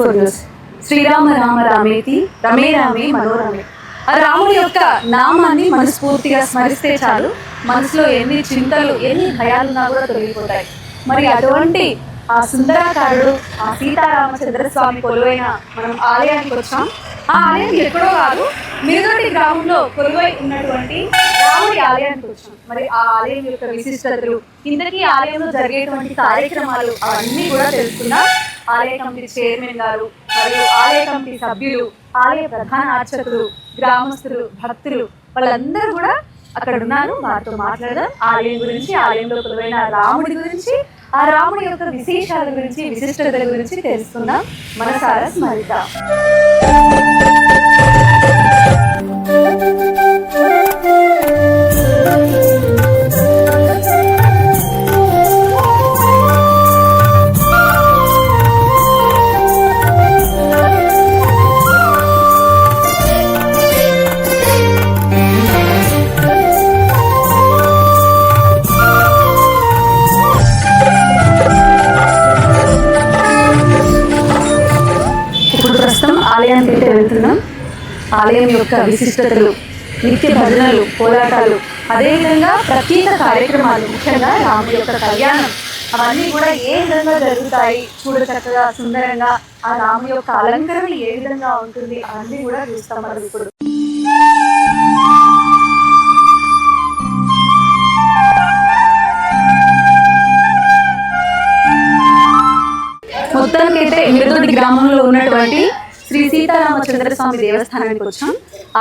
కొరియోస్ శ్రీరామ రామ రామేతి రమే రామే మనోరమే. ఆ రాముడి యొక్క నామాన్ని మనస్ఫూర్తిగా స్మరిస్తే చాలు, మనసులో ఎన్ని చింతలు ఎన్ని భయాలున్నా కూడా తొలగిపోతాయి. మరి అటువంటి ఆ సుందరాకారుడు ఆ సీతారామచంద్రస్వామి కొలువైన మనం ఆలయానికి వచ్చాం. ఆ ఆలయం ఎక్కడో కాదు, మిరుదొడ్డి గ్రామంలో కొలువై ఉన్నటువంటి రాముడి ఆలయానికి వచ్చాం. మరి ఆ ఆలయం యొక్క విశిష్టతలు, ఇంతకీ ఆలయంలో జరిగేటువంటి కార్యక్రమాలు అవన్నీ కూడా తెలుసుకుందాం. ఆలయ కమిటీ చైర్మన్ గారు మరియు ఆలయ కమిటీ సభ్యులు, ఆలయ ప్రధాన అర్చకులు, గ్రామస్తులు, భక్తులు వాళ్ళందరూ కూడా అక్కడ ఉన్నారు. వారితో మాట్లాడదాం. ఆలయం గురించి, ఆలయంలో కొలువైన రాముడి గురించి, ఆ రాముడి యొక్క విశేషాల గురించి, విశిష్టతల గురించి తెలుసుకుందాం. మనసారా స్మరిద్దాం. ఆలయానికి అయితే వెళ్తున్నాం. ఆలయం యొక్క విశిష్టతలు, నిత్య భజనలు, పోరాటాలు, అదేవిధంగా ప్రత్యేక కార్యక్రమాలు, ముఖ్యంగా రాముడి యొక్క కళ్యాణం, అవన్నీ కూడా ఏ విధంగా జరుగుతాయి, చూడ చక్కగా సుందరంగా ఆ రాముడి యొక్క అలంకరణ ఏ విధంగా ఉంటుంది అవన్నీ కూడా చూస్తాం మనం ఇప్పుడు. మొత్తానికైతే మిరుదొడ్డి గ్రామంలో ఉన్నటువంటి శ్రీ సీతారామచంద్రస్వామి దేవస్థానానికి వచ్చాం.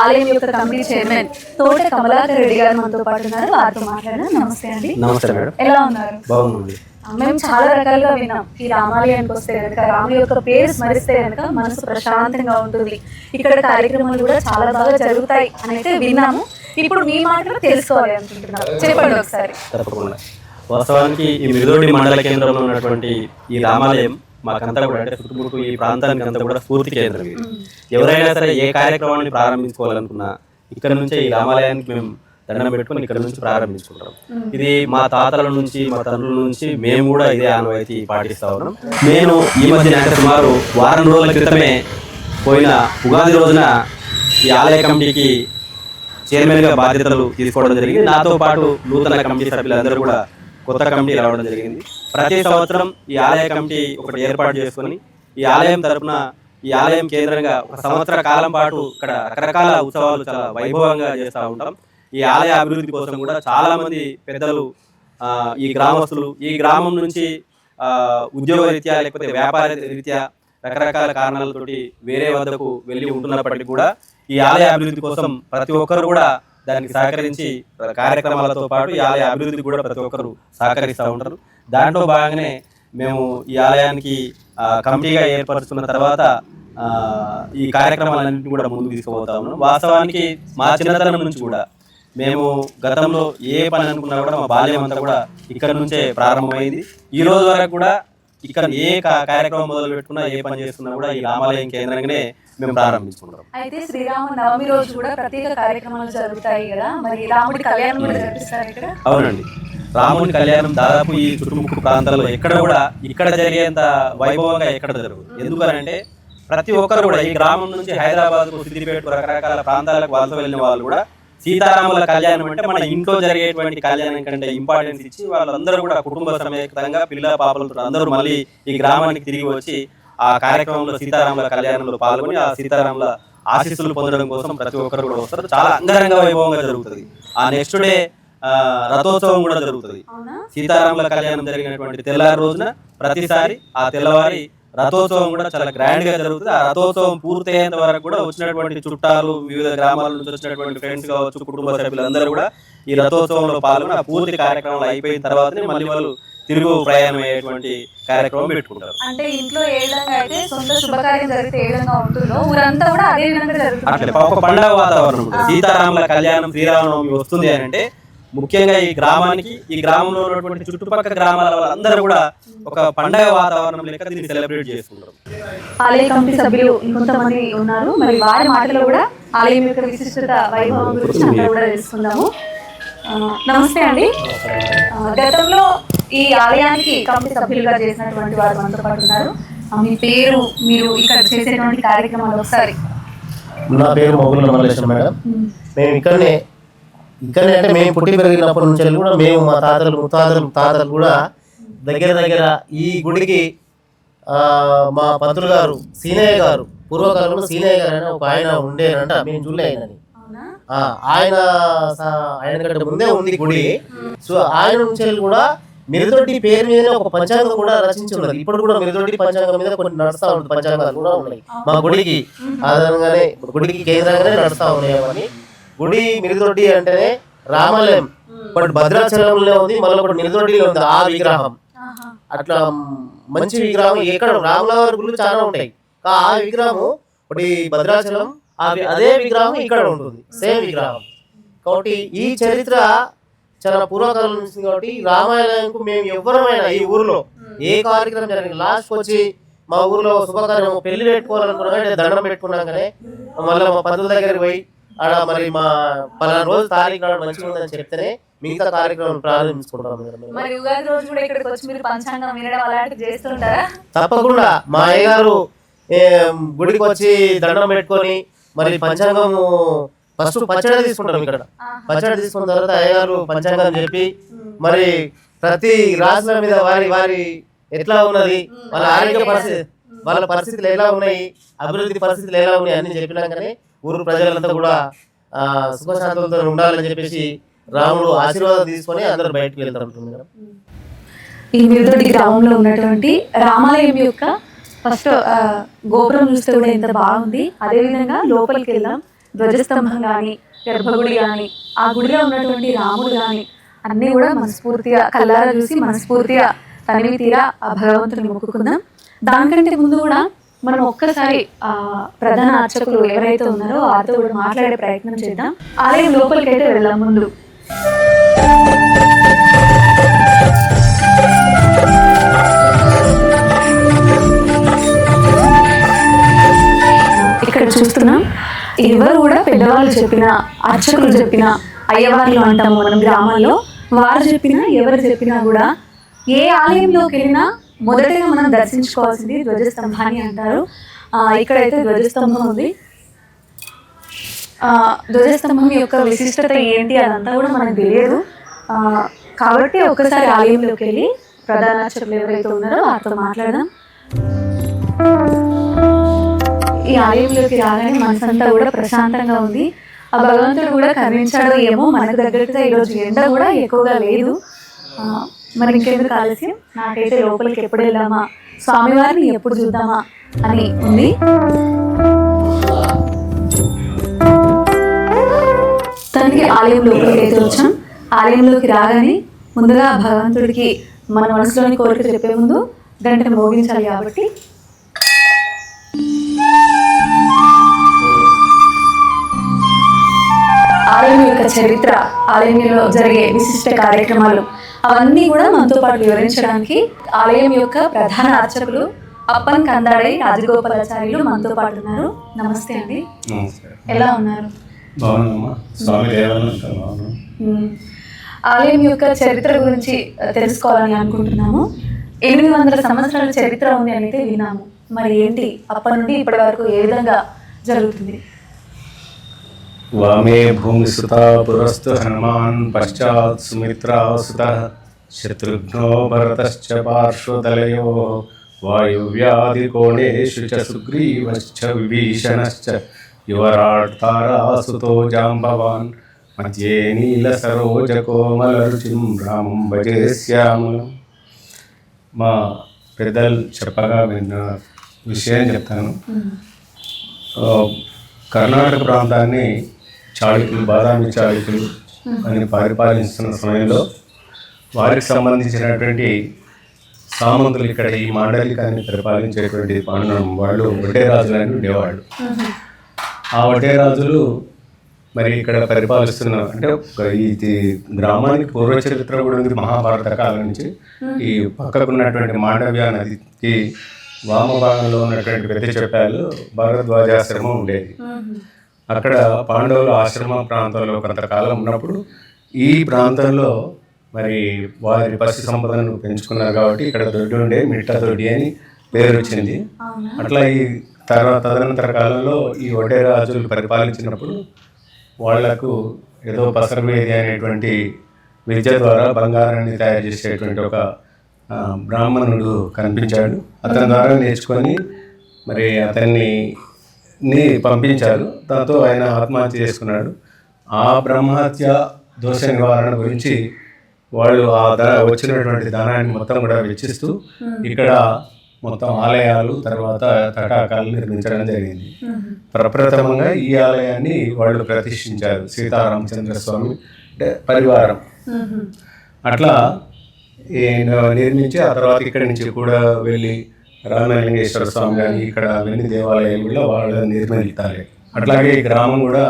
ఆలయం యొక్క కమిటీ చైర్మన్ తోట కమలాకర్ రెడ్డి గారు మనతో పాటు ఉన్నారు. వారితో మాట్లాడదాం. నమస్తే అండి. నమస్తే మేడం. ఎలా ఉన్నారు? బాగుంది. మేము చాలా రకాలుగా విన్నాం. ఈ రామాలయానికి వస్తే కనుక, రాముడి యొక్క పేరు స్మరిస్తే కనుక మనసు ప్రశాంతంగా ఉంటుంది, ఇక్కడ కార్యక్రమాలు కూడా చాలా బాగా జరుగుతాయి అని అయితే విన్నాము. ఇప్పుడు మీ మాటలు తెలుసుకోవాలి అనుకుంటున్నాను, చెప్పండి ఒకసారి. తప్పకుండా. వాస్తవానికి ఈ మిరుదొడ్డి మండల కేంద్రంలో ఉన్నటువంటి ఈ రామాలయం మాకంతా కూడా, అంటే చుట్టుముట్టు ఈ ప్రాంతానికి అంతా కూడా స్ఫూర్తి కేంద్రం. ఇది ఎవరైనా సరే ఏ కార్యక్రమాన్ని ప్రారంభించుకోవాలనుకున్నా ఇక్కడ నుంచే ఈ రామాలయానికి మేము దండం పెట్టుకుని ఇక్కడ నుంచి ప్రారంభించుకుంటాం. ఇది మా తాతల నుంచి, మా తండ్రుల నుంచి మేము కూడా ఇదే ఆనవాయితీ పాటిస్తా ఉన్నాం. నేను ఈ మధ్య సుమారు వారం రోజుల క్రితమే పోయిన ఉగాది రోజున ఈ ఆలయ కమిటీకి చైర్మన్గా బాధ్యతలు తీసుకోవడం జరిగింది. నాతో పాటు నూతన కమిటీ సభ్యులందరూ కూడా కొత్త కమిటీ రావడం జరిగింది. ప్రతి సంవత్సరం ఈ ఆలయ కమిటీ ఒకటి ఏర్పాటు చేసుకుని ఈ ఆలయం తరఫున, ఈ ఆలయం కేంద్రంగా ఒక సంవత్సర కాలం పాటు ఇక్కడ రకరకాల ఉత్సవాలు చాలా వైభవంగా చేస్తూ ఉంటాం. ఈ ఆలయ అభివృద్ధి కోసం కూడా చాలా మంది పెద్దలు, ఈ గ్రామస్తులు, ఈ గ్రామం నుంచి ఉద్యోగ రీత్యా లేకపోతే వ్యాపార రీత్యా రకరకాల కారణాలతోటి వేరే వద్దకు వెళ్ళి ఉంటున్నప్పటికీ కూడా ఈ ఆలయ అభివృద్ధి కోసం ప్రతి ఒక్కరు కూడా దానికి సహకరించి, కార్యక్రమాలతో పాటు ఈ ఆలయ అభివృద్ధికి కూడా ప్రతి ఒక్కరు సహకరిస్తూ ఉంటారు. దాంట్లో భాగంగానే మేము ఈ ఆలయానికి కమిటీగా ఏర్పరుచుకున్న తర్వాత ఈ కార్యక్రమాలన్నింటినీ కూడా ముందుకు తీసుకుపోతా ఉన్నాం. వాస్తవానికి మా చిన్నతనం నుంచి కూడా మేము గతంలో ఏ పని అనుకున్నా కూడా మా బాల్యం అంతా కూడా ఇక్కడ నుంచే ప్రారంభమైంది. ఈ రోజు వరకు కూడా ఇక్కడ ఏ కార్యక్రమం మొదలు పెట్టుకున్నా, ఏ పని చేస్తున్నా కూడా ఈ రామాలయం కేంద్రంగానే మేము ప్రారంభించుకుంటాం. అయితే శ్రీరామ నవమి రోజు కూడా ప్రత్యేక కార్యక్రమాలు జరుగుతాయి కదా, మరి రాముడి కళ్యాణం కూడా జరిపిస్తారు ఇక్కడ? అవునండి. రాముడి కళ్యాణం దాదాపు ఈ చుట్టుముట్టు ప్రాంతాల్లో ఎక్కడ కూడా ఇక్కడ జరిగేంత వైభవంగా ఎక్కడ జరుగుతుంది. ఎందుకనంటే ప్రతి ఒక్కరు కూడా ఈ గ్రామం నుంచి హైదరాబాద్కు, సిద్దిపేట రకరకాల ప్రాంతాలకు వలస వెళ్ళిన వాళ్ళు కూడా సీతారాముల కళ్యాణం అంటే మన ఇంట్లో జరిగేటువంటి కళ్యాణం కంటే ఇంపార్టెన్స్ ఇచ్చి వాళ్ళందరూ కూడా కుటుంబ సమేతంగా పిల్ల పాపలతో అందరూ మళ్ళీ ఈ గ్రామానికి తిరిగి వచ్చి ఆ కార్యక్రమంలో సీతారాముల కళ్యాణంలో పాల్గొని ఆ సీతారాముల ఆశీస్సులు పొందడం కోసం ప్రతి ఒక్కరు కూడా వస్తారు. చాలా అంగరంగ వైభవంగా జరుగుతుంది. ఆ నెక్స్ట్ డే రథోత్సవం కూడా జరుగుతుంది. సీతారాముల కళ్యాణం జరిగినటువంటి తెల్లారి రోజున ప్రతిసారి ఆ తెల్లవారి రథోత్సవం కూడా చాలా గ్రాండ్ గా జరుగుతుంది. ఆ రథోత్సవం పూర్తయ్యేంత వరకు కూడా వచ్చినటువంటి చుట్టాలు, వివిధ గ్రామాల నుంచి వచ్చినటువంటి ఫ్రెండ్స్ కావచ్చు, కుటుంబ సభ్యులందరూ కూడా ఈ రథోత్సవంలో పాల్గొని ఆ పూర్తి కార్యక్రమాలు అయిపోయిన తర్వాతనే మళ్ళీ వాళ్ళు తిరుగు ప్రయాణం అయ్యేటువంటి కార్యక్రమం పెట్టుకుంటారు. అంటే ఇంట్లో ఏ విధంగా అయితే సొంత శుభకార్యం జరిగితే ఏ విధంగా ఉంటుందో ఊరంతా కూడా అదే విధంగా జరుగుతుంది. అట్లే ఒక పండుగ వాతావరణం ఉంటుంది. సీతారాముల కళ్యాణం, శ్రీరామనవమి వస్తుంది అని అంటే ముఖ్యంగా ఈ గ్రామానికి, ఈ గ్రామంలో ఉన్నటువంటి చుట్టుపక్కల గ్రామాల వాళ్ళందరూ కూడా ఒక పండగ వాతావరణం లెక్క దీన్ని సెలబ్రేట్ చేసుకుంటారు. ఆలయ కమిటీ సభ్యులు ఇంకొంతమంది ఉన్నారు, మరి వారి మాటలో కూడా ఆలయం యొక్క విశిష్టత, వైభవం గురించి అందరూ కూడా తెలుసుకుందాము. నమస్తే అండి. గతంలో ఈ ఆలయానికి కమిటీ సభ్యులుగా చేసినటువంటి వారు మనతో పాటు ఉన్నారు. మీ పేరు, మీరు ఇక్కడ చేసేటువంటి కార్యక్రమాలు ఒకసారి. నా పేరు మొగుళ్ళ మల్లేశం మేడం. మేము ఇక్కడనే అంటే మేము పుట్టి పెరిగినప్పటి నుంచి కూడా మేము మా తాతలు ముత్తాతలు కూడా దగ్గర ఈ గుడికి మా పంతులు గారు సీనయ్య గారు, పూర్వకాలంలో సీనయ్య గారు అని ఒక ఆయన ఉండేనంట, మేము చూడలే ఆయనని. ఆయన కంటే ముందే ఉంది గుడి. సో ఆయన నుంచి కూడా మిరుదొడ్డి పేరు మీద ఒక పంచాంగం కూడా రచించి ఉన్నది. ఇప్పుడు కూడా మిరుదొడ్డి పంచాంగం మీద కొన్ని నడుస్తూ ఉంటుంది, పంచాంగాలు కూడా ఉన్నాయి మా గుడికి ఆధారంగానే, గుడికి కేంద్రంగానే నడుస్తూ ఉన్నాయి. అని గుడి మిరుదొడ్డి అంటేనే రామాలయం, ఇప్పుడు భద్రాచలంలో ఉంది, మళ్ళీ ఒకటి మిరుదొడ్డిలో ఉంది ఆ విగ్రహం. అట్లా మంచి విగ్రహం ఎక్కడ రాములవారి గుళ్ళు చాలా ఉంటాయి, ఆ విగ్రహం ఒకటి భద్రాచలం, అదే విగ్రహం ఇక్కడ ఉంటుంది, సేమ్ విగ్రహం. కాబట్టి ఈ చరిత్ర చాలా పూర్వకాలం నుంచి. కాబట్టి రామాయణంకు మేము ఎవరమైనా ఈ ఊర్లో ఏ కార్యక్రమం జరిగింది, లాస్ట్ వచ్చి మా ఊర్లో శుభకార్యం పెళ్లి పెట్టుకోవాలనుకున్నా దండం పెట్టుకున్నాకనే మళ్ళీ మా పంతుల దగ్గరికి పోయి ఆడ మరి మా పలానా రోజు తారీఖు నాడు మంచిగా ఉందని చెప్తేనే మిగతా కార్యక్రమం ప్రారంభించుకుంటాం. తప్పకుండా మా అయ్యగారు గుడికి వచ్చి దండం పెట్టుకొని మరి పంచాంగము ఫస్ట్ పచ్చడి తీసుకుంటాం. ఇక్కడ పచ్చడి తీసుకున్న తర్వాత అయ్యగారు పంచాంగం చెప్పి మరి ప్రతి రాశుల మీద వారి ఎట్లా ఉన్నది, వాళ్ళ ఆరోగ్య పరిస్థితి, వాళ్ళ పరిస్థితులు ఎలా ఉన్నాయి, అభివృద్ధి పరిస్థితులు ఎలా ఉన్నాయి అన్ని చెప్పినాకనే ఊరు ప్రజలంతా కూడా సుఖశాంతులతో ఉండాలని చెప్పేసి రాముడు ఆశీర్వాదం తీసుకొని అందరూ బయటకు వెళ్తారు. ఈ మిరుదొడ్డి గ్రామంలో ఉన్నటువంటి రామాలయం యొక్క ఫస్ట్ గోపురం చూస్తే కూడా ఎంత బాగుంది. అదేవిధంగా లోపలికి వెళ్దాం. ధ్వజస్తంభం కానీ, గర్భగుడి కానీ, ఆ గుడిలో ఉన్నటువంటి రాముడు కానీ అన్నీ కూడా మనస్ఫూర్తిగా కళ్ళారా చూసి మనస్ఫూర్తిగా తనివి తీరా ఆ భగవంతుని మొక్కుకుందాం. దానికంటే ముందు కూడా మనం ఒక్కసారి ప్రధాన అర్చకులు ఎవరైతే ఉన్నారో వారితో కూడా మాట్లాడే ప్రయత్నం చేద్దాం. ఆలయం లోపలికి అయితే వెళ్దాం. ముందు ఇక్కడ చూస్తున్నాం, ఎవరు కూడా పెద్దవాళ్ళు చెప్పిన, అర్చకులు చెప్పిన, అయ్యవార్లు అంటాము మనం గ్రామాల్లో, వారు చెప్పినా ఎవరు చెప్పినా కూడా ఏ ఆలయంలోకి వెళ్ళినా మొదటగా మనం దర్శించుకోవాల్సింది ధ్వజస్తంభాన్ని అంటారు. ఇక్కడైతే ధ్వజస్తంభం ఉంది. ధ్వజస్తంభం యొక్క విశిష్టత ఏంటి అదంతా కూడా మనకు తెలియదు. కాబట్టి ఒక్కసారి ఆలయంలోకి వెళ్ళి ప్రధాన అర్చకులు ఎవరైతే ఉన్నారో వారితో మాట్లాడదాం. ఈ ఆలయంలోకి రాగానే మనసంతా కూడా ప్రశాంతంగా ఉంది. ఆ భగవంతుడు కూడా కరుణించాడో ఏమో, మనకు దగ్గరగా ఈరోజు ఎండ కూడా ఎక్కువగా లేదు. మరి ఇంకెందుకు ఆలస్యం, నాకైతే లోపలికి ఎప్పుడు వెళ్దామా, స్వామివారిని ఎప్పుడు చూద్దామా అని ఉంది. తనకి ఆలయం లోపలికి అయితే వచ్చాం. ఆలయంలోకి రాగానే ముందుగా భగవంతుడికి మన మనసులోని కోరిక చెప్పే ముందు గంటను మోగించాలి. కాబట్టి ఆలయం యొక్క చరిత్ర, ఆలయంలో జరిగే విశిష్ట కార్యక్రమాలు అవన్నీ కూడా మనతో పాటు వివరించడానికి ఆలయం యొక్క ప్రధాన అర్చకులు అప్పన్ కందాడై రాజగోపాలాచార్యులు మనతో పాటు ఉన్నారు. నమస్తే అండి. ఎలా ఉన్నారు? ఆలయం యొక్క చరిత్ర గురించి తెలుసుకోవాలని అనుకుంటున్నాము. 800 సంవత్సరాల చరిత్ర ఉంది అని అయితే విన్నాము. మరి ఏంటి, అప్పటి నుండి ఇప్పటి వరకు ఏ విధంగా జరుగుతుంది? వామే భూమిసుత పురస్తు హనుమాన్ పశ్చాత్ సుమిత్రాసుత శత్రుఘ్నో భరతశ్చ పార్శ్వదలయో వాయువ్యాదికోణేషు చ సుగ్రీవశ్చ విభీషణశ్చ యువరాట్ తారాసుతో జాంబవాన్ మధ్యే నీల సరోజ కోమలరుచిం రామం భజే శ్యామలం. మా పెద్దలు చెప్పగా విన్న విషయం చెప్తాను. కర్ణాటక ప్రాంతాన్ని చాళుక్యులు, బాదామి చాళుక్యులు అని పరిపాలిస్తున్న సమయంలో వారికి సంబంధించినటువంటి సామంతులు ఇక్కడ ఈ మాండలికాన్ని పరిపాలించేటువంటి వాళ్ళు వడ్డేరాజులు అని ఉండేవాళ్ళు. ఆ వడ్డేరాజులు మరి ఇక్కడ పరిపాలిస్తున్న, అంటే ఇది గ్రామానికి పూర్వ చరిత్ర కూడా ఉంది. మహాభారత కాలం నుంచి ఈ పక్కకున్నటువంటి మాండవ్య నదికి వామభాగంలో ఉన్నటువంటి పెద్ద చెప్పాలు భారద్వాజాశ్రమం ఉండేది. అక్కడ పాండవుల ఆశ్రమ ప్రాంతంలో కొంతకాలం ఉన్నప్పుడు ఈ ప్రాంతంలో మరి వారి పశు సంపదను పెంచుకున్నారు. కాబట్టి ఇక్కడ దొడ్డి ఉండే మిట్ట దొడ్డి అని పేరు వచ్చింది. అట్లా ఈ తదనంతర కాలంలో ఈ వడ్డే రాజులు పరిపాలించినప్పుడు వాళ్లకు ఏదో పసరవేది అనేటువంటి విద్య ద్వారా బంగారాన్ని తయారు చేసేటువంటి ఒక బ్రాహ్మణుడు కనిపించాడు. అతని ద్వారా నేర్చుకొని మరి అతన్ని పంపించారు. దాంతో ఆయన ఆత్మహత్య చేసుకున్నాడు. ఆ బ్రహ్మహత్య దోష నివారణ గురించి వాళ్ళు వచ్చినటువంటి ధనాన్ని మొత్తం కూడా వెచ్చిస్తూ ఇక్కడ మొత్తం ఆలయాలు తర్వాత తటాకాలు నిర్మించడం జరిగింది. ప్రప్రథమంగా ఈ ఆలయాన్ని వాళ్ళు ప్రతిష్ఠించారు, సీతారామచంద్ర స్వామి అంటే పరివారం. అట్లా నిర్మించి ఆ తర్వాత ఇక్కడి నుంచి కూడా వెళ్ళి రామలింగేశ్వర స్వామి కానీ ఇక్కడ అవన్నీ దేవాలయాలు కూడా వాళ్ళు నిర్మించాలి. అట్లాగే ఈ గ్రామం కూడా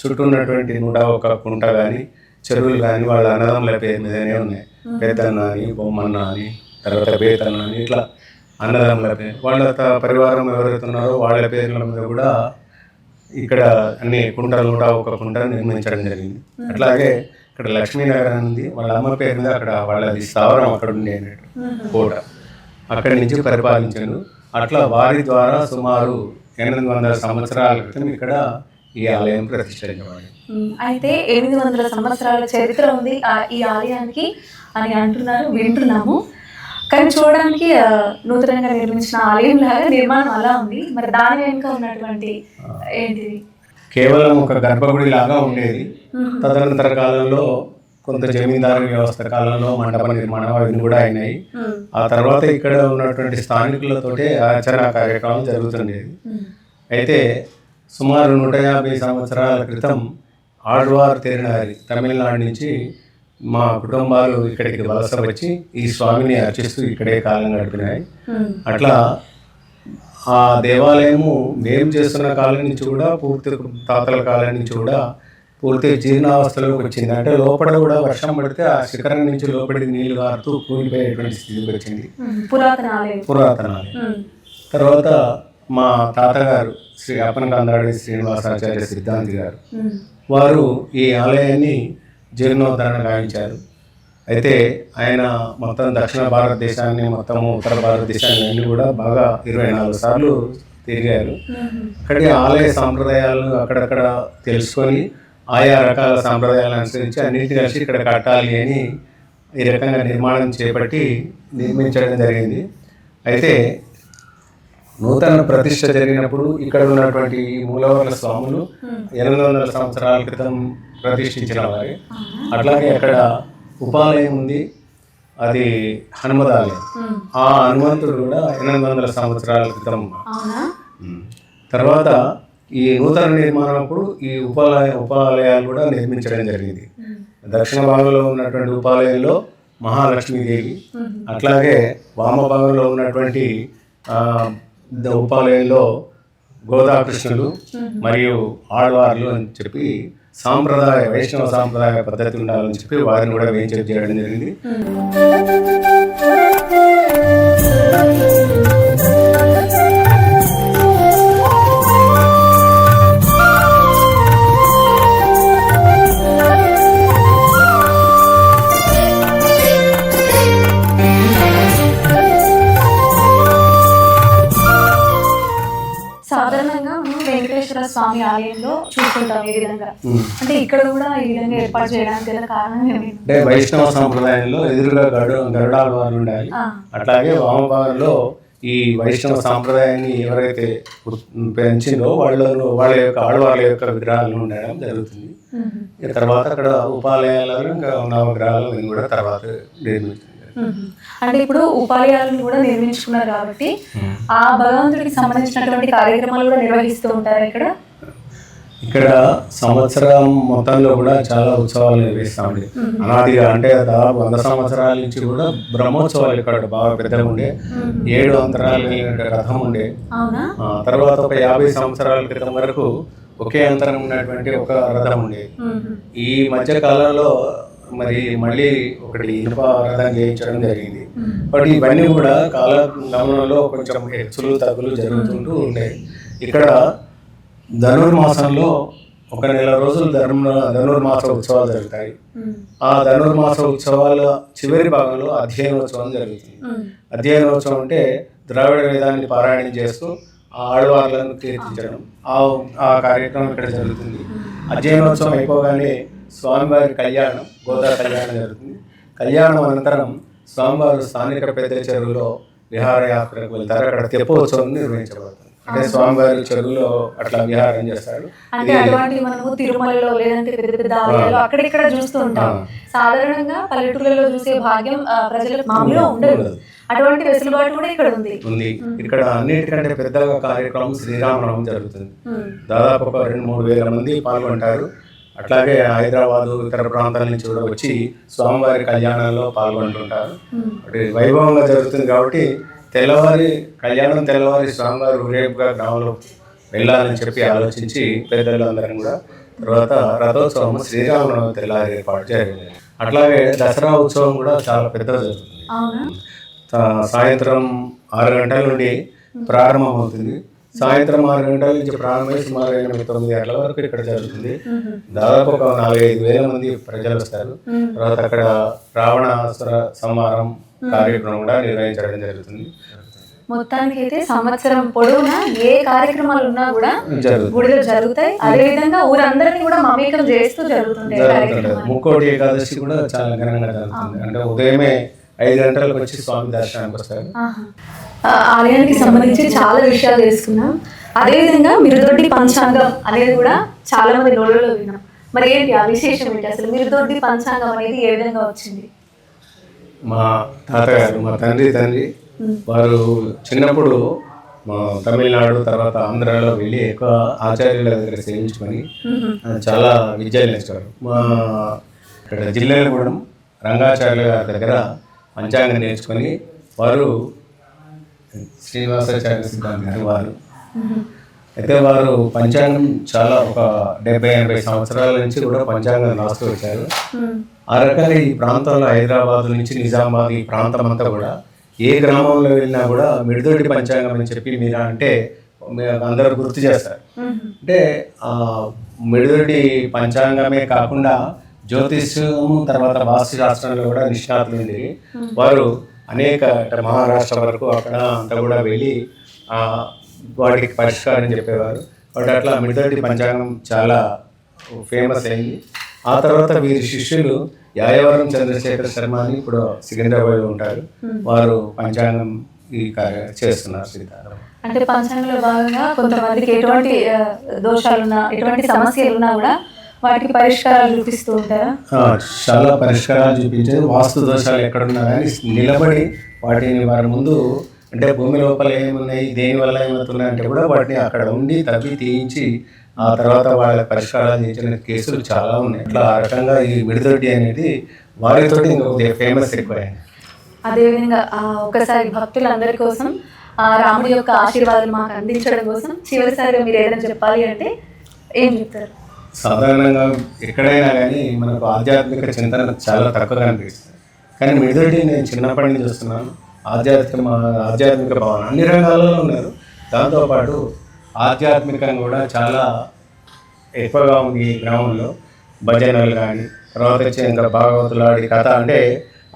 చుట్టూ ఉన్నటువంటి 101 కుంట కానీ చెరువులు కానీ వాళ్ళ అన్నదమ్ముల పేరు మీదనే ఉన్నాయి. పెద్దన్న అని, బొమ్మన్న అని, తర్వాత పేతన్న అని, ఇట్లా అన్నదమ్ముల పేరు. వాళ్ళ పరివారం ఎవరైతే ఉన్నారో వాళ్ళ పేర్ల మీద కూడా ఇక్కడ అన్ని కుంటలు 101 కుంటలు నిర్మించడం జరిగింది. అట్లాగే ఇక్కడ లక్ష్మీనగర్ ఉంది, వాళ్ళ అమ్మ పేరు మీద అక్కడ వాళ్ళది స్థావరం అక్కడ ఉండే అన్నట్టు కోట, అక్కడి నుంచి పరిపాలించారు. అట్లా వారి ద్వారా సుమారు 800 సంవత్సరాల క్రితం ఇక్కడ ఈ ఆలయం ప్రతిష్ఠించబడింది. అయితే 800 సంవత్సరాల చరిత్ర ఉంది ఈ ఆలయానికి అని అంటున్నారు, వింటున్నాము. కానీ చూడడానికి నూతనంగా నిర్మించిన ఆలయం లాగా నిర్మాణం అలా ఉంది. మరి దాని వెనుక ఉన్నటువంటి ఏంటిది? కేవలం ఒక గర్భగుడి లాగా ఉండేది. తదనంతర కాలంలో కొంత జమీందారు వ్యవస్థ కాలంలో మండప నిర్మాణం అవన్నీ కూడా అయినాయి. ఆ తర్వాత ఇక్కడ ఉన్నటువంటి స్థానికులతోటే ఆచరణ కార్యక్రమం జరుగుతుండేది. అయితే సుమారు 150 సంవత్సరాల క్రితం ఆళ్వార్ తిరునారి తమిళనాడు నుంచి మా కుటుంబాలు ఇక్కడికి వలస వచ్చి ఈ స్వామిని అర్చిస్తూ ఇక్కడే కాలం గడిపినాయి. అట్లా ఆ దేవాలయము మేము చేస్తున్న కాలం నుంచి కూడా పూర్తి తాతల కాలం నుంచి కూడా పూర్తి జీర్ణావస్థలోకి వచ్చింది. అంటే లోపల కూడా వర్షం పడితే ఆ శిఖరం నుంచి లోపలికి నీళ్లు కారుతూ కూలిపోయేటువంటి స్థితికి వచ్చింది. పురాతన ఆలయం. తర్వాత మా తాతగారు శ్రీ అప్పనకందాడి శ్రీనివాసాచార్య సిద్ధాంతి గారు వారు ఈ ఆలయాన్ని జీర్ణోద్ధరణ గావించారు. అయితే ఆయన మొత్తం దక్షిణ భారతదేశాన్ని మొత్తము ఉత్తర భారతదేశాన్ని అన్ని కూడా బాగా 24 సార్లు తిరిగారు. అక్కడి ఆలయ సాంప్రదాయాలను అక్కడక్కడ తెలుసుకొని ఆయా రకాల సాంప్రదాయాలను అనుసరించి అన్నింటినీ కలిసి ఇక్కడ కట్టాలి అని ఈ రకంగా నిర్మాణం చేపట్టి నిర్మించడం జరిగింది. అయితే నూతన ప్రతిష్ఠ జరిగినప్పుడు ఇక్కడ ఉన్నటువంటి మూలవర్ల స్వాములు 800 సంవత్సరాల క్రితం ప్రతిష్ఠించిన వారి. అట్లాగే అక్కడ ఉపాలయం ఉంది, అది హనుమదాలయం. ఆ హనుమంతుడు కూడా 800 సంవత్సరాల క్రితం. తర్వాత ఈ నూతన నిర్మాణప్పుడు ఈ ఉపాలయాలు కూడా నిర్మించడం జరిగింది. దక్షిణ భాగంలో ఉన్నటువంటి ఉపాలయంలో మహాలక్ష్మీదేవి, అట్లాగే వామ భాగంలో ఉన్నటువంటి ఉపాలయంలో గోదాకృష్ణులు మరియు ఆళ్వార్లు అని చెప్పి సాంప్రదాయ వైష్ణవ సాంప్రదాయ పద్ధతి ఉండాలని చెప్పి వారిని కూడా వేయించేది చేయడం జరిగింది. సాధారణంగా వెంకటేశ్వర స్వామి ఆలయంలో చూసుకుంటాం ఈ విధంగా. అంటే ఇక్కడ కూడా ఈ విధంగా ఏర్పాటు చేయడానికి గల కారణం ఏమిటి? అంటే వైష్ణవ సంప్రదాయంలో ఎదురుగా గరుడాళ్వార్లు ఉండాలి. అట్లాగే వామభాగంలో ఈ వైష్ణవ సాంప్రదాయాన్ని ఎవరైతే పెంచిందో వాళ్ళ యొక్క ఆడవాళ్ళ యొక్క విగ్రహాలు ఉండడం జరుగుతుంది. తర్వాత అక్కడ ఉపాలయాలను ఇంకా నవగ్రహాలు కూడా తర్వాత నిర్మించారు. అంటే ఇప్పుడు ఉపాలయాలను కూడా నిర్మించుకున్నారు కాబట్టి ఆ భగవంతుడికి సంబంధించినటువంటి కార్యక్రమాలు కూడా నిర్వహిస్తూ ఉంటారు ఇక్కడ సంవత్సరం మొత్తంలో కూడా చాలా ఉత్సవాలు నిర్వహిస్తామండి. అనాదిగా అంటే దాదాపు 100 సంవత్సరాల నుంచి కూడా బ్రహ్మోత్సవాలు ఇక్కడ బాగా పెద్దగా ఉండే. 7 అంతరాలు రథం ఉండే. తర్వాత ఒక 50 సంవత్సరాల క్రితం వరకు ఒకే అంతరం ఉన్నటువంటి ఒక రథం ఉండేది. ఈ మధ్య కాలంలో మరి మళ్ళీ ఒకటి ఇనుప రథం చేయించడం జరిగింది. బట్ ఇవన్నీ కూడా కాల గమనంలో కొంచెం హెచ్చులు తగ్గులు జరుగుతుంటూ ఉంటాయి. ఇక్కడ ధనుర్మాసంలో ఒక నెల రోజులు ధనుర్మాస ఉత్సవాలు జరుగుతాయి. ఆ ధనుర్మాస ఉత్సవాల చివరి భాగంలో అధ్యయనోత్సవం జరుగుతుంది. అధ్యయనోత్సవం అంటే ద్రావిడ వేదాన్ని పారాయణం చేస్తూ ఆ ఆడవార్లను కీర్తించడం, ఆ కార్యక్రమం ఇక్కడ జరుగుతుంది. అధ్యయనోత్సవం అయిపోగానే స్వామివారి కళ్యాణం, గోదా కళ్యాణం జరుగుతుంది. కళ్యాణం అనంతరం స్వామివారు స్థానిక పెద్ద చెరువులో విహారయాత్రకు వెళ్తారు. అక్కడ తెప్పోత్సవం నిర్వహించబడుతుంది. అంటే స్వామివారి చెరువులో అట్లా విహారం చేస్తాడు. అంటే అటువంటి మనము తిరుమలలో లేదంటే పెద్ద పెద్ద ఆలయాలు అక్కడిక్కడ చూస్తూ ఉంటాం. సాధారణంగా పల్లెటూళ్ళలో చూసే భాగ్యం ప్రజలకు మామూలుగా ఉండదు. అటువంటి వెసులుబాటు కూడా ఇక్కడ ఉంది. ఇక్కడ అన్నిటికంటే పెద్దగా కార్యక్రమం శ్రీరామనవమి జరుగుతుంది. దాదాపు ఒక 2-3 వేల మంది పాల్గొంటారు. అట్లాగే హైదరాబాదు ఇతర ప్రాంతాల నుంచి కూడా వచ్చి స్వామివారి కళ్యాణంలో పాల్గొంటుంటారు. వైభవంగా జరుగుతుంది కాబట్టి తెల్లవారి స్వామివారి ఊరేపుగా గ్రామంలో వెళ్ళాలని చెప్పి ఆలోచించి పెద్దలు అందరం కూడా తర్వాత రథోత్సవం శ్రీరామనవమి తెల్లారి ఏర్పాటు జరిగింది. అట్లాగే దసరా ఉత్సవం కూడా చాలా పెద్దగా జరుగుతుంది. సాయంత్రం 6 గంటల నుండి ప్రారంభమవుతుంది. సాయంత్రం 6 గంటల నుంచి ప్రారంభమై సుమారు 9 గంటల వరకు ఇక్కడ జరుగుతుంది. దాదాపు ఒక 4-5 వేల మంది ప్రజలు వస్తారు. తర్వాత అక్కడ రావణాసుర సంహారం కార్యక్రమం కూడా నిర్వహించడం జరుగుతుంది. మొత్తానికి అయితే సంవత్సరం పొడవునా ఏ కార్యక్రమాలు ఉన్నా కూడా గుడిలో జరుగుతాయి. అదే విధంగా ఊరందరినీ కూడా మమేకం చేస్తూ జరుగుతుంటాయి. ముక్కోటి ఏకాదశి కూడా చాలా ఘనంగా జరుగుతుంది. అంటే ఉదయమే 5 గంటలకు వచ్చి స్వామి దర్శనానికి వస్తారు. ఆలయానికి సంబంధించి చాలా విషయాలు తెలుసుకున్నాం. అదేవిధంగా మిరుదొడ్డి పంచాంగం అనేది కూడా చాలా మంది నోళ్ళలో విన్నాం. మరి ఏంటి ఆ విశేషం ఏంటి? అసలు మిరుదొడ్డి పంచాంగం అనేది ఏ విధంగా వచ్చింది? మా తాతగారు, మా తండ్రి వారు చిన్నప్పుడు మా తమిళనాడు తర్వాత ఆంధ్రాలో వెళ్ళి ఎక్కువ ఆచార్యుల దగ్గర సేవించుకొని చాలా విద్యలు నేర్చుకోరు. మా ఇక్కడ జిల్లాగూడెం రంగాచార్యుల గారి దగ్గర పంచాంగం నేర్చుకొని వారు శ్రీనివాసాచార్య సిద్ధాంతి గారు వారు అయితే వారు పంచాంగం చాలా ఒక 70-80 సంవత్సరాల నుంచి కూడా పంచాంగం రాస్తూ వచ్చారు. ఆ రకంగా ఈ ప్రాంతంలో హైదరాబాద్ నుంచి నిజామాబాద్ ఈ ప్రాంతం అంతా కూడా ఏ గ్రామంలో వెళ్ళినా కూడా మిరుదొడ్డి పంచాంగం అని చెప్పి మీరా అంటే అందరూ గుర్తు చేస్తారు. అంటే మిరుదొడ్డి పంచాంగమే కాకుండా జ్యోతిష్యము తర్వాత వాస్తు శాస్త్రంలో కూడా నిష్ణాతులు ఉంది. వారు అనేక మహారాష్ట్ర వరకు అక్కడ అంతా కూడా వెళ్ళి వాటికి పరిష్కారం చెప్పేవారు. వాటి అట్లా మిరుదొడ్డి పంచాంగం చాలా ఫేమస్ అయింది. ఆ తర్వాత వీరి శిష్యులు యాయవరం చంద్రశేఖర శర్మ అని ఇప్పుడు సికింద్రాబాద్లో ఉంటారు. వారు పంచాంగం ఈ చేస్తున్నారు. సీతారాం అంటే పంచాంగంలో భాగంగా కొంతమందికి ఎటువంటి దోషాలున్నా ఎటువంటి సమస్యలున్నా కూడా వాటికి పరిష్కారాలు చూపిస్తూ ఉంటారా? చాలా పరిష్కారాలు చూపించేది. వాస్తు దోషాలు ఎక్కడున్నా కానీ నిలబడి వాటిని వారి ముందు అంటే భూమి లోపల ఏమున్నాయి, దేనివల్ల ఏమవుతున్నాయి అంటే కూడా వాటిని అక్కడ ఉండి తవ్వి తీయించి ఆ తర్వాత వాళ్ళ పరిష్కారాలు చేసిన కేసులు చాలా ఉన్నాయి. అట్లా ఆ రకంగా ఈ మిరుదొడ్డి అనేది వారితోటి ఇంకొక ఫేమస్ ఎక్కువైంది. అదేవిధంగా ఒకసారి భక్తులందరి కోసం రాముడి యొక్క ఆశీర్వాదాలు మాకు అందించడం కోసం చివరిసారిగా మీరు ఏదైనా చెప్పాలి అంటే ఏం చెప్తారు? సాధారణంగా ఎక్కడైనా కానీ మనకు ఆధ్యాత్మిక చింతన చాలా తక్కువగా అనిపిస్తుంది. కానీ మిరుదొడ్డి నేను చిన్నప్పటి నుంచి చూస్తున్నాను. ఆధ్యాత్మిక భావన అన్ని రంగాలలో ఉన్నారు. దాంతోపాటు ఆధ్యాత్మికంగా కూడా చాలా ఎక్కువగా ఉంది ఈ గ్రామంలో. భజనలు కానీ తర్వాత వచ్చి ఇంకా భాగవతులాడి కథ అంటే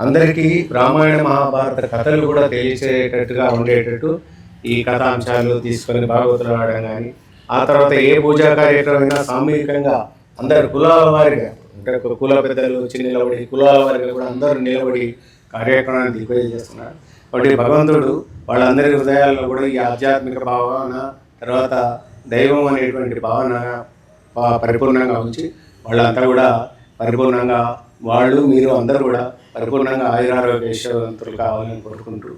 అందరికీ రామాయణ మహాభారత కథలు కూడా తెలిసేటట్టుగా ఉండేటట్టు ఈ కథాంశాలు తీసుకొని భాగవతులు ఆడడం కానీ ఆ తర్వాత ఏ పూజా కార్యక్రమమైనా సామూహికంగా అందరు కులాల వారిగా అంటే కుల పెద్దలు నిలబడి కులాల వారిగా కూడా అందరూ నిలబడి కార్యక్రమాన్ని దిగ్విజయం చేస్తున్నారు. వాటి భగవంతుడు వాళ్ళందరి హృదయాల్లో కూడా ఈ ఆధ్యాత్మిక భావన తర్వాత దైవం అనేటువంటి భావన పరిపూర్ణంగా ఉంచి వాళ్ళంతా కూడా పరిపూర్ణంగా వాళ్ళు మీరు అందరూ కూడా పరిపూర్ణంగా ఆయురారోగ్య ఐశ్వర్యవంతులు కావాలని కోరుకుంటూ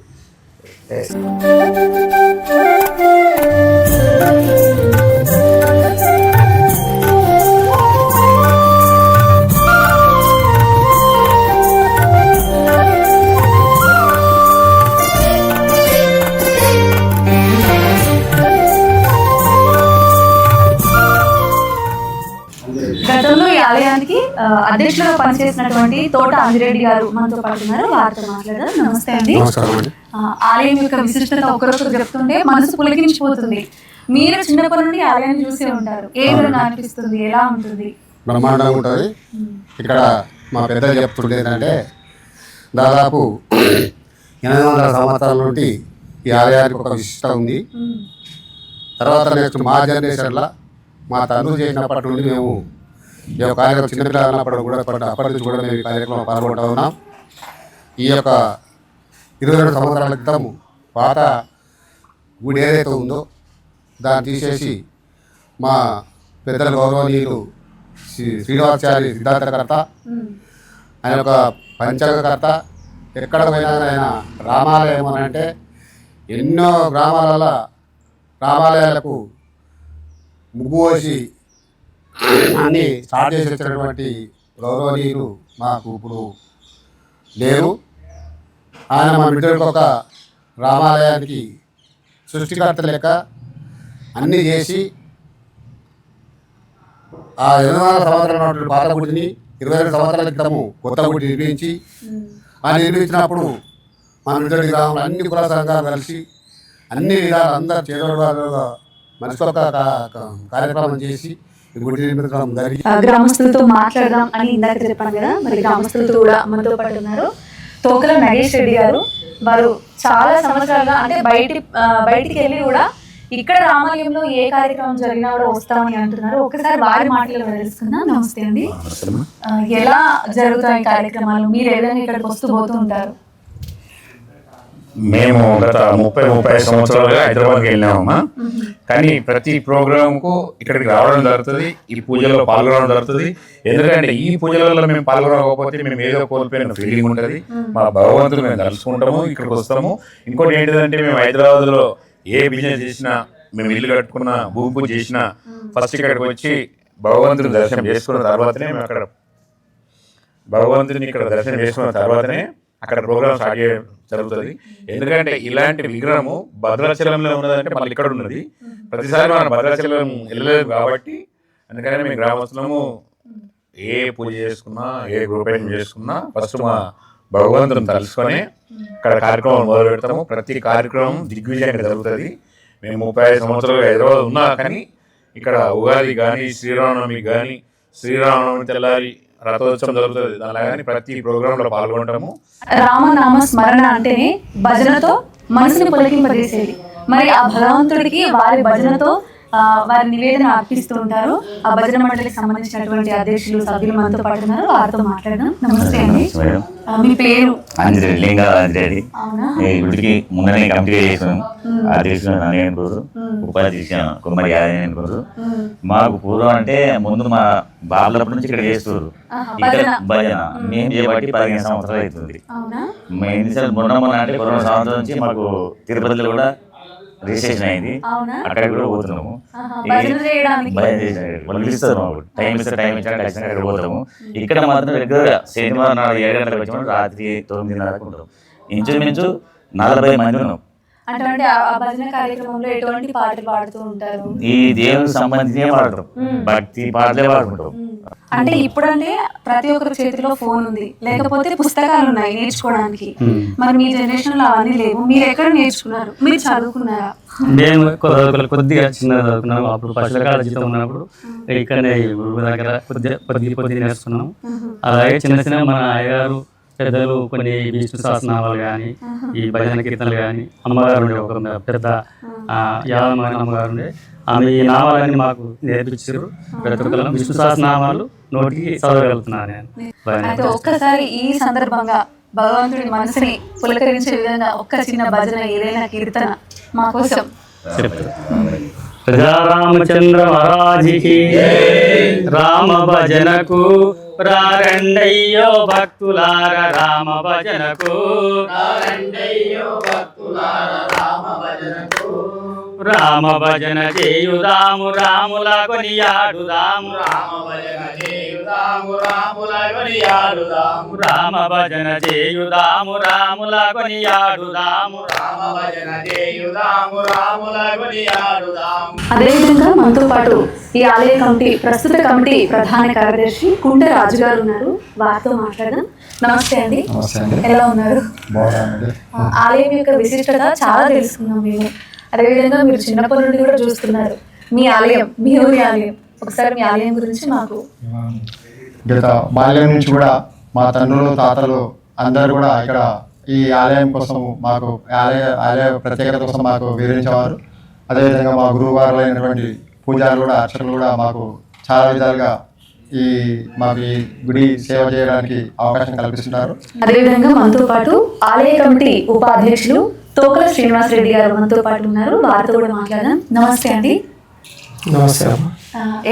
గతంలో ఈ ఆలయానికి అధ్యక్షులుగా పనిచేసినటువంటి తోట అంజిరెడ్డి గారు మనతో పాటు ఉన్నారు. వారితో మాట్లాడదాం. నమస్తే అండి. ఆలయం యొక్క విశిష్టత ఒకరొకరు చెప్తుంటే మనసు పులకించిపోతుంది. మీరు చిన్నప్పటి నుండి ఆలయాన్ని చూసే ఉంటారు. ఏ విధంగా అనిపిస్తుంది, ఎలా ఉంటుంది? బ్రహ్మాండంగా ఉంటుంది. ఇక్కడ మా పెద్దలు చెప్తుంటే ఏంటంటే దాదాపు 800 సంవత్సరాల నుండి ఈ ఆలయానికి ఒక విశిష్టత ఉంది. తర్వాత నెక్స్ట్ మా జనరేషన్లో మా తండ్రులు చేసినప్పటి నుండి మేము ఈ యొక్క కార్యక్రమం చిన్నపిల్లలు అన్నప్పుడు కూడా అప్పటి నుంచి కూడా మేము ఈ కార్యక్రమంలో పాల్గొంటూ ఉన్నాం. ఈ యొక్క 22 సంవత్సరాల క్రితం పాత గుడి ఏదైతే ఉందో దాన్ని తీసేసి మా పెద్దల గౌరవనీయులు శ్రీనివాసాచారి సిద్ధాంతకర్త, ఆయన ఒక పంచాంగకర్త. ఎక్కడ పోయినా ఆయన రామాలయం అని అంటే ఎన్నో రామాలయాలకు ముగ్గు పోసి అన్నీ స్టార్ట్ చేసి వచ్చినటువంటి గౌరవనీయులు మాకు ఇప్పుడు లేరు. ఆయన మా బిడ్డలకు ఒక రామాలయానికి సృష్టికర్త లెక్క అన్నీ చేసి ఆ 800 సంవత్సరాల పాత గుడిని 22 సంవత్సరాల క్రితము కొత్త గుడి నిర్మించి నిర్మించినప్పుడు మా బిడ్డడి గ్రామంలో అన్ని కుల సంఘాలు కలిసి అన్ని విధాలు అందరు చేదోడుగా మనిషి ఒక కార్యక్రమం చేసి గుడి నిర్మించడం జరిగింది. గ్రామస్తులతో మాట్లాడదాం అని ఇందాక చెప్పాను కదా, మరి గ్రామస్తులతో కూడా మనతో పాటు ఉన్నారు. తోకల నగేష్ రెడ్డి గారు. వారు చాలా సంవత్సరాలుగా అంటే బయటికి వెళ్ళి కూడా ఇక్కడ రామాలయంలో ఏ కార్యక్రమం జరిగినా కూడా వస్తామని అంటున్నారు. ఒకసారి వారి మాటలు తెలుసుకుందాం. నమస్తే అండి. ఎలా జరుగుతాయి కార్యక్రమాలు? మీరు ఏ విధంగా ఇక్కడికి వస్తూ పోతూ ఉంటారు? మేము గత 30-35 సంవత్సరాలుగా హైదరాబాద్కి వెళ్ళామమ్మా. కానీ ప్రతి ప్రోగ్రాంకు ఇక్కడికి రావడం జరుగుతుంది, ఈ పూజల్లో పాల్గొనడం జరుగుతుంది. ఎందుకంటే ఈ పూజలలో మేము పాల్గొనకపోతే మేము ఏదో కోల్పోయిన ఫీలింగ్ ఉంటుంది. మా భగవంతుడు మేము తలుచుకుంటాము, ఇక్కడికి వస్తాము. ఇంకోటి ఏంటిదంటే మేము హైదరాబాద్లో ఏ బిజినెస్ చేసినా, మేము ఇల్లు కట్టుకున్న, భూమి పూజ చేసినా ఫస్ట్ ఇక్కడికి వచ్చి భగవంతుని దర్శనం చేసుకున్న తర్వాతనే మేము అక్కడ దర్శనం చేసుకున్న తర్వాతనే అక్కడ ప్రోగ్రామ్ స్టార్ట్ చేయడం జరుగుతుంది. ఎందుకంటే ఇలాంటి విగ్రహము భద్రాచలంలో ఉన్నదంటే మళ్ళీ ఇక్కడ ఉన్నది. ప్రతిసారి మనం భద్రాచలం వెళ్ళలేదు కాబట్టి అందుకని మేము గ్రామస్తులము ఏ పూజ చేసుకున్నా, ఏ గృహప్రవేశం చేసుకున్నా ఫస్ట్ మా భగవంతుని తలుసుకొని ఇక్కడ కార్యక్రమం మొదలు పెడతాము. ప్రతి కార్యక్రమం దిగ్విజయంగా జరుగుతుంది. మేము 35 సంవత్సరాలు హైదరాబాద్ ఉన్నా కానీ ఇక్కడ ఉగాది కానీ, శ్రీరామనవమి కానీ, శ్రీరామనవమి తెల్లారి రథోత్సవం జరుగుతుంది. అలాగని ప్రతి ప్రోగ్రాంలో పాల్గొంటాము. రామనామ స్మరణ అంటేనే భజనతో మనసుని పులకింపజేసేది. మరి ఆ భగవంతుడికి వారి భజనతో వారి నివేదన అర్పిస్తూ ఉంటారు. ఆ భజన మండలికి సంబంధించినటువంటి అధ్యక్షులు, సభ్యులు మనతో పాటు ఉన్నారు. వారితో మాట్లాడదాం. నమస్తే అండి. మీ పేరు? అంజిరెడ్డి, లింగా అంజిరెడ్డి. ఈ గుడికి ముందనే కమిటీ చేసాము. అధ్యక్షుడు నన్ను ఉపాధ్యక్ష కుమ్మరి యాదవ్. మాకు పూర్వం అంటే ముందు మా బాబులప్పటి నుంచి ఇక్కడ చేస్తారు ఇక్కడ భజన. మేము చేయబట్టి 15 సంవత్సరాలు అవుతుంది. మేము ఎన్నిసార్లు మొన్న అంటే 2 సంవత్సరాల నుంచి మాకు తిరుపతిలో కూడా రిజిస్ట్రేషన్ అయింది. అక్కడ కూడా పోతున్నాము. వాళ్ళు పిలుస్తారు, టైం ఇస్తారు, టైం ఇచ్చాక ఖచ్చితంగా అక్కడ పోతాము. ఇక్కడ మాత్రం రెగ్యులర్గా శనివారం 7 గంటలకు వచ్చాము, రాత్రి 9:30 ఉంటాం. ఇంచుమించు 40 మంది ఉన్నాం. అంటే ఆ భజన కార్యక్రమంలో ఎటువంటి పాటలు పాడుతూ ఉంటారు? ఈ దేవునికి సంబంధించి పాడతాం, భక్తి పాటలే పాడుకుంటాం. అంటే ఇప్పుడంటే ప్రతి ఒక్కరి చేతిలో ఫోన్ ఉంది, లేకపోతే పుస్తకాలు ఉన్నాయి నేర్చుకోవడానికి. మరి మీ జనరేషన్ లో అవన్నీ లేవు. మీరు ఎక్కడ నేర్చుకున్నారు? మీరు చదువుకున్నారా? మేము కొద్దిగా చిన్న చదువుకున్నాము. అప్పుడు పశువుల జీతం ఉన్నప్పుడు ఇక్కడనే దగ్గర కొద్ది నేర్చుకున్నాము. అలాగే చిన్న చిన్న మన అయ్యగారు పెద్దలు కొన్ని విష్ణు సహస్రనామాలు కానీ, ఈ భజన కీర్తనలు కానీ, అమ్మగారు ఉండే ఒక పెద్ద యాదమ్మ అమ్మగారు ఉండే, ఆమె ఈ నామాలన్నీ మాకు నేర్పించారు. ప్రతి ఒక్కరు విష్ణు సహస్రనామాలు నోటికి చదవగలుగుతున్నాను నేను. ఒక్కసారి ఈ సందర్భంగా భగవంతుడి మనసుని పులకరించే విధంగా ఒక్క చిన్న భజన, ఏదైనా కీర్తన మా కోసం చెప్తారు. రామచంద్ర మహారాజుకి రామ భజనకు రారండయ్యో భక్తులార రామ భజనకు, రామ భజన చేయుదాము రాముల కొనియాడుదాము రామ భజన చేయుదాము రాముల కొనియాడుదాము రామ భజన చేయుదాము రాముల కొనియాడుదాము రామ భజన చేయుదాము రాముల కొనియాడుదాము. అదేవిధంగా మనతో పాటు ఈ ఆలయ కమిటీ ప్రస్తుత కమిటీ ప్రధాన కార్యదర్శి కుంట రాజు గారు ఉన్నారు. వారితో మాట్లాడదాం. నమస్తే అండి. ఎలా ఉన్నారు? ఆలయం యొక్క విశిష్టత చాలా తెలుసుకున్నాం మేము. అదేవిధంగా మీరు చిన్నప్పటి నుండి కూడా చూస్తున్నారు మీ ఆలయం, మీ ఊరి ఆలయం. ఒకసారి మీ ఆలయం గురించి మాకు. గత బాల్యం నుంచి కూడా మా తండ్రులు తాతలు అందరూ కూడా ఇక్కడ ఈ ఆలయం కోసం మాకు ఆలయ ప్రత్యేకత కోసం మాకు వివరించేవారు. అదేవిధంగా మా గురువు గారు అయినటువంటి పూజారులు కూడా అర్చకులు కూడా మాకు చాలా విధాలుగా మాకు ఈ గుడి సేవ చేయడానికి అవకాశం కల్పిస్తున్నారు. అదేవిధంగా మనతో పాటు ఆలయ కమిటీ ఉపాధ్యక్షులు తోకల శ్రీనివాస్ రెడ్డి గారు మనతో పాటు ఉన్నారు. వారితో కూడా మాట్లాడదాం. నమస్తే అండి. నమస్తే.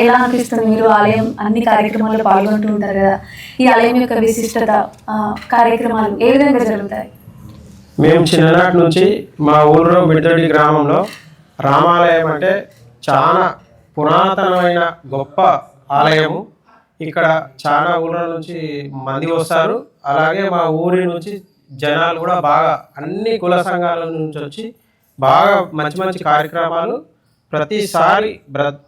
ఎలా అనిపిస్తుంది? మీరు ఆలయం అన్ని కార్యక్రమాల్లో పాల్గొంటూ ఉంటారు కదా, ఈ ఆలయం యొక్క విశిష్టత, కార్యక్రమాలు ఏ విధంగా జరుగుతాయి? మేము చిన్ననాటి నుంచి మా ఊళ్ళో మిడిదొడ్డి గ్రామంలో రామాలయం అంటే చాలా పురాతనమైన గొప్ప ఆలయము. ఇక్కడ చాలా ఊళ్ళ నుంచి మంది వస్తారు. అలాగే మా ఊరి నుంచి జనాలు కూడా బాగా అన్ని కుల సంఘాల నుంచి వచ్చి బాగా మంచి మంచి కార్యక్రమాలు ప్రతిసారి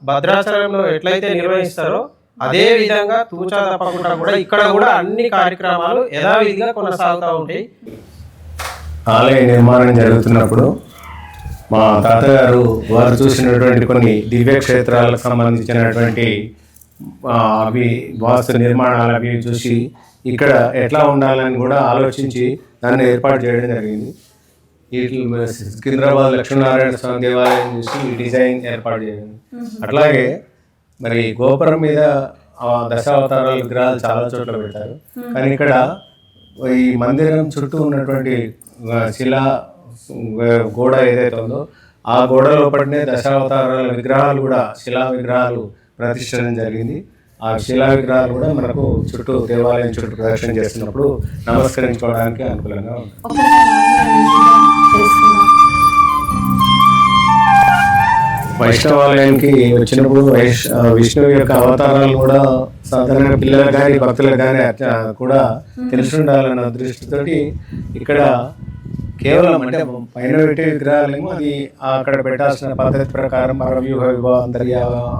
భద్రాచలంలో ఎట్లయితే నిర్వహిస్తారో అదే విధంగా తూచా తప్పకుండా కూడా ఇక్కడ కూడా అన్ని కార్యక్రమాలు యథావిధిగా కొనసాగుతూ ఉంటాయి. ఆలయ నిర్మాణం జరుగుతున్నప్పుడు మా తాతగారు వారు చూసినటువంటి కొన్ని దివ్యక్షేత్రాలకు సంబంధించినటువంటి అవి వాస్తు నిర్మాణాలు అవి చూసి ఇక్కడ ఎట్లా ఉండాలని కూడా ఆలోచించి దాన్ని ఏర్పాటు చేయడం జరిగింది. ఈ సికింద్రాబాద్ లక్ష్మీనారాయణ స్వామి దేవాలయం చూసి ఈ డిజైన్ ఏర్పాటు చేయడం. అట్లాగే మరి గోపురం మీద దశావతారాల విగ్రహాలు చాలా చోట్ల పెడతారు. కానీ ఇక్కడ ఈ మందిరం చుట్టూ ఉన్నటువంటి శిలా గోడ ఏదైతే ఉందో ఆ గోడ లోపలనే దశావతారాల విగ్రహాలు కూడా శిలా విగ్రహాలు ప్రతిష్ఠించడం జరిగింది. ఆ శిలా విగ్రహాలు కూడా మనకు చుట్టూ దేవాలయం చుట్టూ ప్రదర్శన చేస్తున్నప్పుడు నమస్కరించుకోవడానికి అనుకూలంగా ఉంటుంది. వైష్ణవాలయానికి వచ్చినప్పుడు విష్ణువు యొక్క అవతారాలు కూడా సాధారణ పిల్లలకు కానీ భక్తులకు కానీ కూడా తెలిసి ఉండాలన్న దృష్టితోటి ఇక్కడ కేవలం అంటే పైన పెట్టే విగ్రహాలేమో అది అక్కడ పెట్టాల్సిన పద్ధతి ప్రకారం వ్యూహ అంతర్య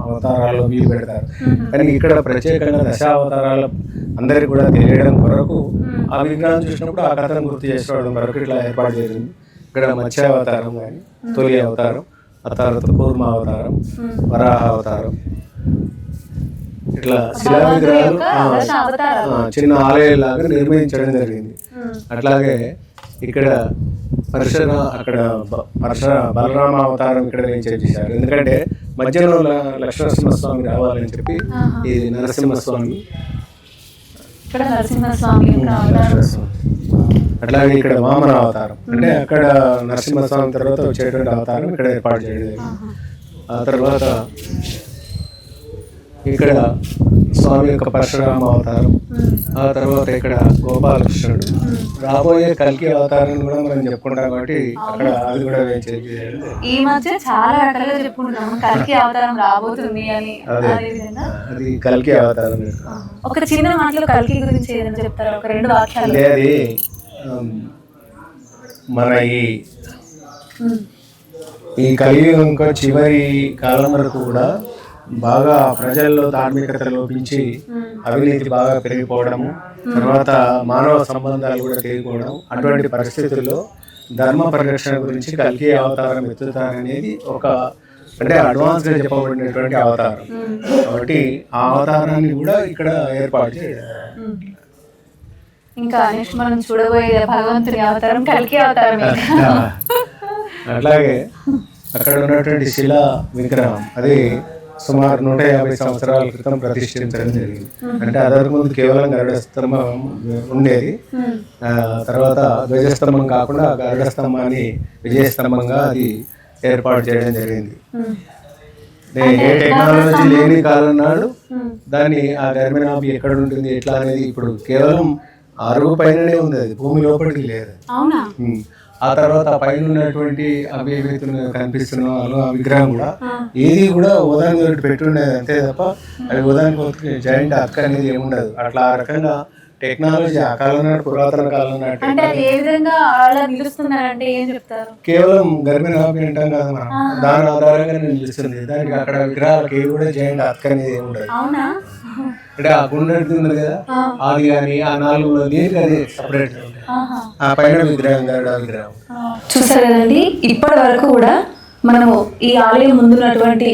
అవతారాలు వ్యూ పెడతారు. కానీ ఇక్కడ ప్రత్యేకంగా దశావతారాలు అందరికీ కూడా తెలియడం కొరకు ఆ విగ్రహం చూసినప్పుడు ఆ కథను గుర్తు చేసుకోవడం కొరకు ఇట్లా ఏర్పాటు చేసింది. ఇక్కడ మత్స్య అవతారం కానీ తొలి అవతారం, ఆ తర్వాత కూర్మ అవతారం, వరాహ అవతారం, ఇట్లా శిలా విగ్రహాలు చిన్న ఆలయాలాగా నిర్మించడం జరిగింది. అట్లాగే ఇక్కడ బలరామ అవతారం ఇక్కడ చేశారు. ఎందుకంటే మధ్యలో లక్ష్మణస్వామి రావాలని చెప్పి ఈ నరసింహస్వామి, అట్లాగే ఇక్కడ వామన అవతారం అంటే అక్కడ నరసింహస్వామి తర్వాత వచ్చేటువంటి అవతారం ఇక్కడ ఏర్పాటు చేయడం. ఆ తర్వాత ఇక్కడ స్వామి యొక్క పరశురామ అవతారం, ఆ తర్వాత ఇక్కడ గోపాలకృష్ణుడు, రాబోయే కల్కి అవతారం కూడా మనం చెప్పుకుంటాం కాబట్టి అక్కడ అది కూడా ఈ మధ్య చాలా రకాలుగా చెప్పుకుంటాం కల్కి అవతారం రాబోతుంది అని. అది కల్కి అవతారం. ఒక చిన్న మాటలో కల్కి గురించి ఏదైనా చెప్తారా? ఒక 2 వాక్యాలు. అది మన ఈ కలియుగం చివరి కాలం వరకు కూడా బాగా ప్రజల్లో ధార్మికత లోపించి అవినీతి బాగా పెరిగిపోవడము, తర్వాత మానవ సంబంధాలు కూడా పెరిగిపోవడం, అటువంటి పరిస్థితుల్లో ధర్మ పరిరక్షణ గురించి కల్కి అవతారం ఎత్తుతారనేది ఒక అంటే అడ్వాన్స్గా చెప్పబడినటువంటి అవతారం. కాబట్టి ఆ అవతారాన్ని కూడా ఇక్కడ ఏర్పాటు చేయడం. ఇంకా నెక్స్ట్ మనం చూడబోయే భగవంతుని అవతారం కల్కి అవతారం. అట్లాగే అక్కడ ఉన్నటువంటి శిలా విగ్రహం అది సుమారు 150 సంవత్సరాల క్రితం ప్రతిష్ఠించడం జరిగింది. అంటే అదర్ ముందు కేవలం గరుడ స్తంభం ఉండేది. తర్వాత ధ్వజస్తంభం కాకుండా గరుడ స్తంభాన్ని విజయస్తంభంగా అది ఏర్పాటు చేయడం జరిగింది. ఏ టెక్నాలజీ లేని కాలం నాడు దాన్ని ఆ గర్భిణాభి ఎక్కడ ఉంటుంది ఎట్లా అనేది ఇప్పుడు కేవలం అరుగు పైననే ఉంది, అది భూమి లోపలికి లేదు. ఆ తర్వాత పైన ఉన్నటువంటి అవి ఏవైతే కనిపిస్తున్నాయో ఆ విగ్రహం కూడా ఏది కూడా ఉదాహరణ పెట్టి ఉండేది అంతే తప్ప అది ఉదాహరణకి జాయింట్ అక్క అనేది ఏముండదు. అట్లా ఆ రకంగా టెక్నాలజీ ఆ కాలం నాటి పురాతన కాలం నాటి అంటే అది ఏ విధంగా అలా నిలుస్తున్నారంటే ఏం చెప్తారు? కేవలం గర్భిణీ హామీ అంటాం కదా మనం, దాని ఆధారంగా నిలుస్తుంది. దానికి అక్కడ విగ్రహాలకు ఏవి కూడా జాయింట్ అక్క అనేది ఏముండదు. అవునా? అంటే ఆ గుండెది ఉంది కదా, అది కానీ ఆ 4 దీనికి అది సపరేట్. ఆ పైన విగ్రహం గరుడ విగ్రహం చూసారు కదండి. ఇప్పటి వరకు కూడా మనము ఈ ఆలయం ముందున్నటువంటి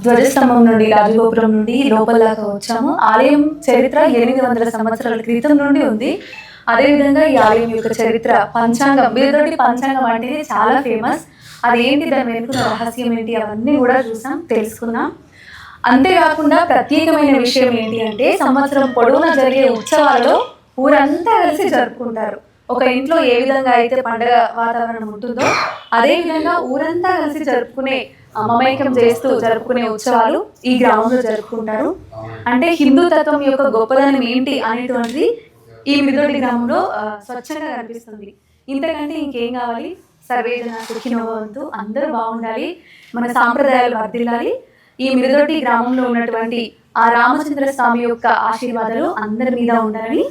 ధ్వజస్తంభం నుండి రాజగోపురం నుండి లోపల దాకా వచ్చాము. ఆలయం చరిత్ర 800 సంవత్సరాల క్రితం నుండి ఉంది. అదేవిధంగా ఈ ఆలయం యొక్క చరిత్ర పంచాంగం, వీరితోటి పంచాంగం అంటే చాలా ఫేమస్. అదేంటి, దాని వెనుక రహస్యం ఏంటి, అవన్నీ కూడా చూసాం, తెలుసుకున్నాం. అంతేకాకుండా ప్రత్యేకమైన విషయం ఏంటి అంటే సంవత్సరం పొడవునా జరిగే ఉత్సవాలలో ఊరంతా కలిసి జరుపుకుంటారు. ఒక ఇంట్లో ఏ విధంగా అయితే పండగ వాతావరణం ఉంటుందో అదే విధంగా ఊరంతా కలిసి జరుపుకునే మమైకం చేస్తూ జరుపుకునే ఉత్సవాలు ఈ గ్రామంలో జరుపుకుంటారు. అంటే హిందూ తత్వం యొక్క గొప్పదనం ఏంటి అనేటువంటిది ఈ మిరుదొడ్డి గ్రామంలో స్వచ్ఛంగా కనిపిస్తుంది. ఇంతకంటే ఇంకేం కావాలి? సర్వేజన సుఖినో భవంతు, అందరూ బాగుండాలి, మన సాంప్రదాయాలు వర్ధిల్లాలి. ఈ మిరుదొడ్డి గ్రామంలో ఉన్నటువంటి ఆ రామచంద్ర స్వామి యొక్క ఆశీర్వాదాలు అందరి మీద ఉండాలని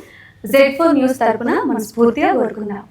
Z4 న్యూస్ తరపున మనస్ఫూర్తిగా కోరుకున్నాం.